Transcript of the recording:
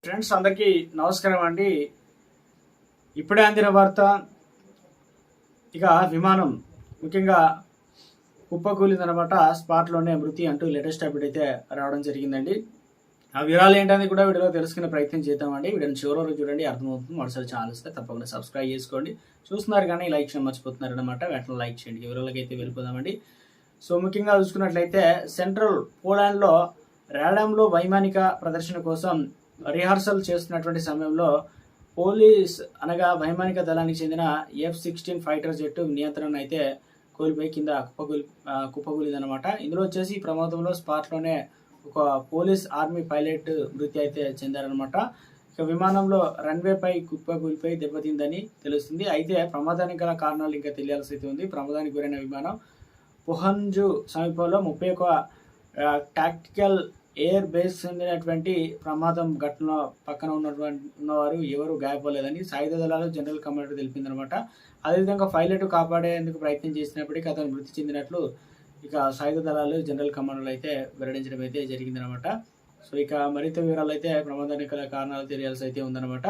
Friends అందరికీ నమస్కారం అండి. ఇప్పుడే అందిన వార్త, ఇక విమానం ముఖ్యంగా కుప్పకూలిందనమాట. స్పాట్లోనే మృతి అంటూ లేటెస్ట్ అప్డేట్ అయితే రావడం జరిగిందండి. ఆ వివరాలు ఏంటనేది కూడా వీడియోలో తెలుసుకునే ప్రయత్నం చేద్దామండి. వీడియోని చివరి వరకు చూడండి, అర్థమవుతుంది. మరోసారి ఛానల్ ఇస్తే తప్పకుండా సబ్స్క్రైబ్ చేసుకోండి. చూస్తున్నారు కానీ లైక్ చేయడం మర్చిపోతున్నారు అనమాట. వెంటనే లైక్ చేయండి. వివరాలకి అయితే వెళ్ళిపోదామండి. సో ముఖ్యంగా చూసుకున్నట్లయితే సెంట్రల్ పోలాండ్లో రాడామ్లో వైమానిక ప్రదర్శన కోసం రిహార్సల్ చేస్తున్నటువంటి సమయంలో పోలీస్ అనగా వైమానిక దళానికి చెందిన F-16 ఫైటర్ జెట్ నియంత్రణ అయితే కోల్పోయి కింద కుప్పకూలిందనమాట. ఇందులో వచ్చేసి ఈ ప్రమాదంలో స్పాట్లోనే ఒక పోలీస్ ఆర్మీ పైలట్ మృతి అయితే చెందారనమాట. ఇక విమానంలో రన్వేపై కుప్పకూలిపోయి దెబ్బతిందని తెలుస్తుంది. అయితే ప్రమాదానికి గల కారణాలు ఇంకా తెలియాల్సి అయితే ఉంది. ప్రమాదానికి గురైన విమానం పుహంజు సమీపంలో 31 టాక్టికల్ ఎయిర్ బేస్ చెందినటువంటి ప్రమాదం ఘటన పక్కన ఉన్నవారు ఎవరు గాయపడలేదని సాయుధ దళాలు జనరల్ కమాండర్ తెలిపిందనమాట. అదేవిధంగా పైలట్ కాపాడేందుకు ప్రయత్నం చేసినప్పటికీ అతను మృతి చెందినట్లు ఇక సాయుధ దళాలు జనరల్ కమాండర్లు అయితే వెల్లడించడం అయితే జరిగిందనమాట. సో ఇక మరింత వివరాలు అయితే ప్రమాదానికి గల కారణాలు తెలియాల్సి అయితే ఉందన్నమాట.